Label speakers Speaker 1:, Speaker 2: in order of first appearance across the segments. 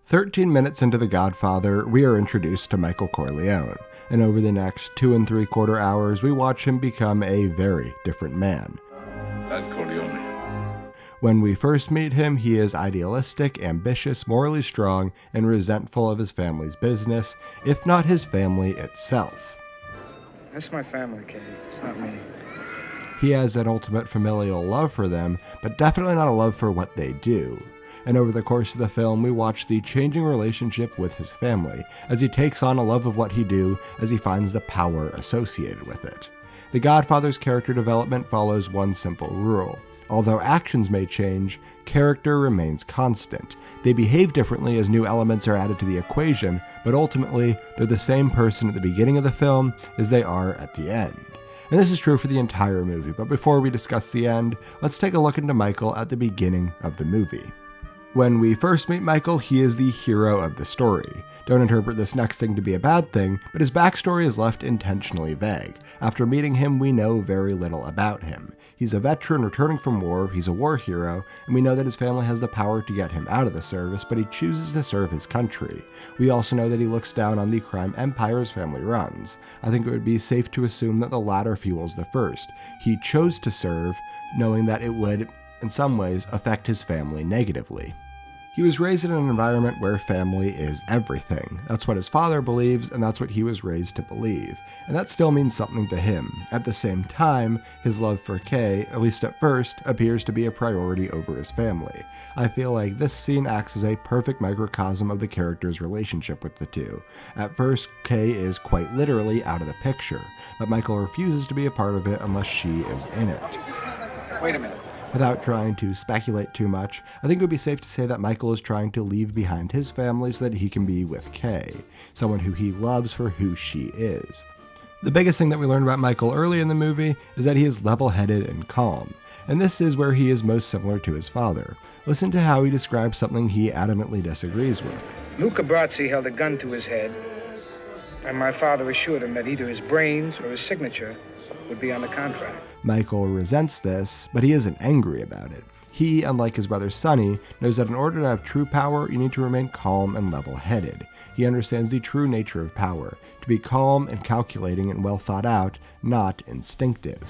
Speaker 1: 13 minutes into The Godfather, we are introduced to Michael Corleone, and over the next 2 3/4 hours, we watch him become a very different man.
Speaker 2: That Corleone.
Speaker 1: When we first meet him, he is idealistic, ambitious, morally strong, and resentful of his family's business, if not his family itself.
Speaker 3: That's my family, Kay. It's not me.
Speaker 1: He has an ultimate familial love for them, but definitely not a love for what they do. And over the course of the film, we watch the changing relationship with his family, as he takes on a love of what he do, as he finds the power associated with it. The Godfather's character development follows one simple rule. Although actions may change, character remains constant. They behave differently as new elements are added to the equation, but ultimately, they're the same person at the beginning of the film as they are at the end. And this is true for the entire movie, but before we discuss the end, let's take a look into Michael at the beginning of the movie. When we first meet Michael, he is the hero of the story. Don't interpret this next thing to be a bad thing, but his backstory is left intentionally vague. After meeting him, we know very little about him. He's a veteran returning from war, he's a war hero, and we know that his family has the power to get him out of the service, but he chooses to serve his country. We also know that he looks down on the crime empire his family runs. I think it would be safe to assume that the latter fuels the first. He chose to serve, knowing that it would, in some ways, affect his family negatively. He was raised in an environment where family is everything. That's what his father believes, and that's what he was raised to believe. And that still means something to him. At the same time, his love for Kay, at least at first, appears to be a priority over his family. I feel like this scene acts as a perfect microcosm of the character's relationship with the two. At first, Kay is quite literally out of the picture, but Michael refuses to be a part of it unless she is in it.
Speaker 3: Wait a minute.
Speaker 1: Without trying to speculate too much, I think it would be safe to say that Michael is trying to leave behind his family so that he can be with Kay, someone who he loves for who she is. The biggest thing that we learn about Michael early in the movie is that he is level-headed and calm, and this is where he is most similar to his father. Listen to how he describes something he adamantly disagrees with.
Speaker 3: Luca Brazzi held a gun to his head, and my father assured him that either his brains or his signature would be on the contract.
Speaker 1: Michael resents this, but he isn't angry about it. He, unlike his brother Sonny, knows that in order to have true power, you need to remain calm and level-headed. He understands the true nature of power, to be calm and calculating and well thought out, not instinctive.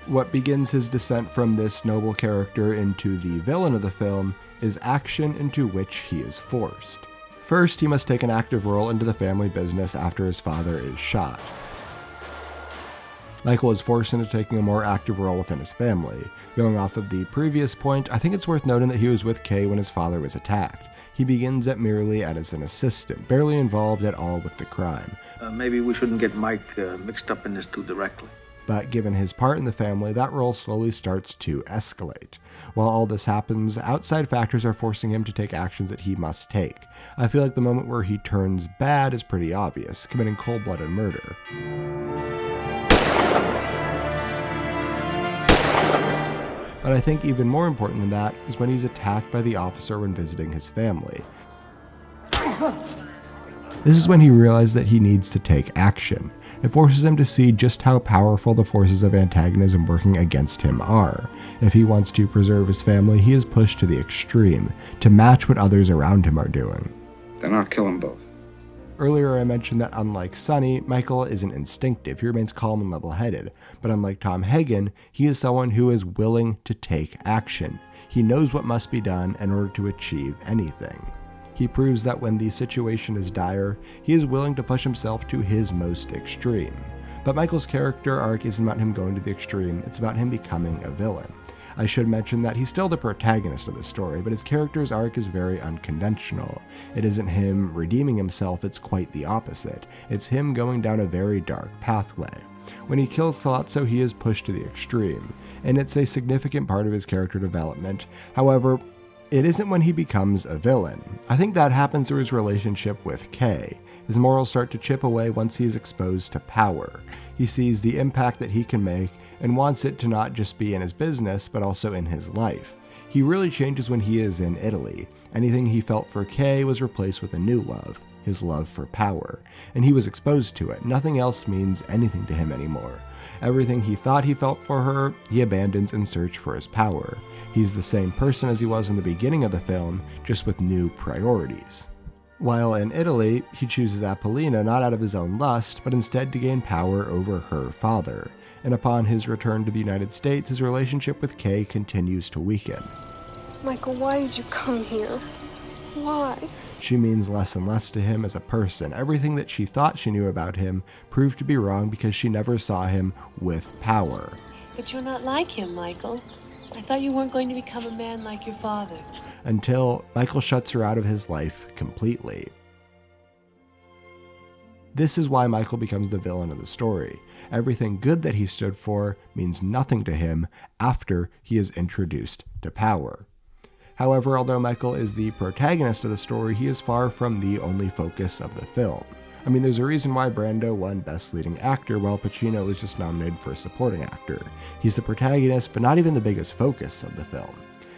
Speaker 1: What begins his descent from this noble character into the villain of the film is action into which he is forced. First, he must take an active role into the family business after his father is shot. Michael is forced into taking a more active role within his family. Going off of the previous point, I think it's worth noting that he was with Kay when his father was attacked. He begins merely as an assistant, barely involved at all with the crime.
Speaker 4: Maybe we shouldn't get Mike mixed up in this too directly.
Speaker 1: But given his part in the family, that role slowly starts to escalate. While all this happens, outside factors are forcing him to take actions that he must take. I feel like the moment where he turns bad is pretty obvious, committing cold-blooded murder. But I think even more important than that is when he's attacked by the officer when visiting his family. This is when he realizes that he needs to take action. It forces him to see just how powerful the forces of antagonism working against him are. If he wants to preserve his family, he is pushed to the extreme, to match what others around him are doing.
Speaker 3: Then I'll kill them both.
Speaker 1: Earlier I mentioned that unlike Sonny, Michael isn't instinctive, he remains calm and level-headed. But unlike Tom Hagen, he is someone who is willing to take action. He knows what must be done in order to achieve anything. He proves that when the situation is dire, he is willing to push himself to his most extreme. But Michael's character arc isn't about him going to the extreme, it's about him becoming a villain. I should mention that he's still the protagonist of the story, but his character's arc is very unconventional. It isn't him redeeming himself, it's quite the opposite. It's him going down a very dark pathway. When he kills Sollozzo, he is pushed to the extreme, and it's a significant part of his character development. However, it isn't when he becomes a villain. I think that happens through his relationship with Kay. His morals start to chip away once he is exposed to power. He sees the impact that he can make and wants it to not just be in his business, but also in his life. He really changes when he is in Italy. Anything he felt for Kay was replaced with a new love, his love for power, and he was exposed to it. Nothing else means anything to him anymore. Everything he thought he felt for her, he abandons in search for his power. He's the same person as he was in the beginning of the film, just with new priorities. While in Italy, he chooses Apollina not out of his own lust, but instead to gain power over her father. And upon his return to the United States, his relationship with Kay continues to weaken.
Speaker 2: Michael, why did you come here? Why?
Speaker 1: She means less and less to him as a person. Everything that she thought she knew about him proved to be wrong because she never saw him with power.
Speaker 5: But you're not like him, Michael. I thought you weren't going to become a man like your father.
Speaker 1: Until Michael shuts her out of his life completely. This is why Michael becomes the villain of the story. Everything good that he stood for means nothing to him after he is introduced to power. However, although Michael is the protagonist of the story, he is far from the only focus of the film. I mean, there's a reason why Brando won Best Leading Actor while Pacino was just nominated for Supporting Actor. He's the protagonist, but not even the biggest focus of the film.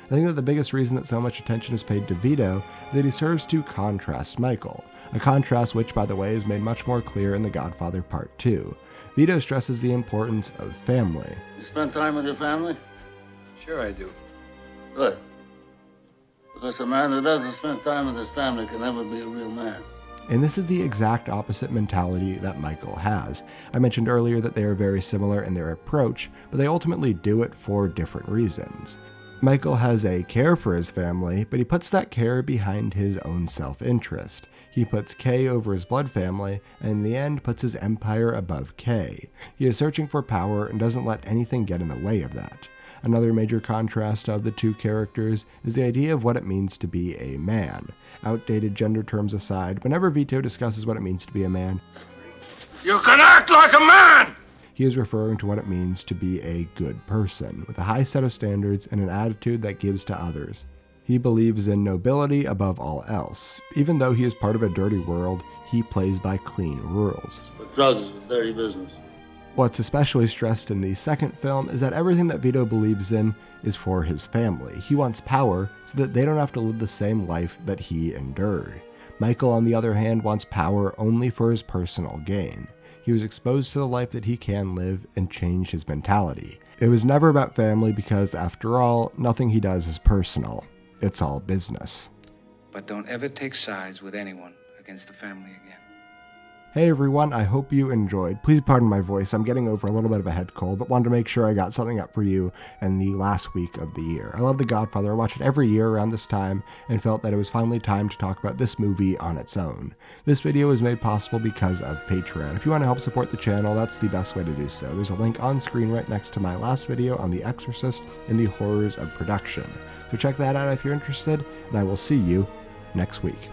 Speaker 1: I think that the biggest reason that so much attention is paid to Vito is that he serves to contrast Michael, a contrast which, by the way, is made much more clear in The Godfather Part 2. Vito stresses the importance of family.
Speaker 6: You spend time with your family?
Speaker 3: Sure I do.
Speaker 6: Good. Because a man who doesn't spend time with his family can never be a real man.
Speaker 1: And this is the exact opposite mentality that Michael has. I mentioned earlier that they are very similar in their approach, but they ultimately do it for different reasons. Michael has a care for his family, but he puts that care behind his own self-interest. He puts Kay over his blood family, and in the end puts his empire above Kay. He is searching for power and doesn't let anything get in the way of that. Another major contrast of the two characters is the idea of what it means to be a man. Outdated gender terms aside, whenever Vito discusses what it means to be a man,
Speaker 6: You can act like a man!
Speaker 1: he is referring to what it means to be a good person, with a high set of standards and an attitude that gives to others. He believes in nobility above all else. Even though he is part of a dirty world, he plays by clean rules.
Speaker 6: But drugs is a dirty business.
Speaker 1: What's especially stressed in the second film is that everything that Vito believes in is for his family. He wants power so that they don't have to live the same life that he endured. Michael, on the other hand, wants power only for his personal gain. He was exposed to the life that he can live and changed his mentality. It was never about family because, after all, nothing he does is personal. It's all business.
Speaker 3: But don't ever take sides with anyone against the family again.
Speaker 1: Hey everyone, I hope you enjoyed. Please pardon my voice, I'm getting over a little bit of a head cold, but wanted to make sure I got something up for you in the last week of the year. I love The Godfather, I watch it every year around this time, and felt that it was finally time to talk about this movie on its own. This video was made possible because of Patreon. If you want to help support the channel, that's the best way to do so. There's a link on screen right next to my last video on The Exorcist and the horrors of production. So check that out if you're interested, and I will see you next week.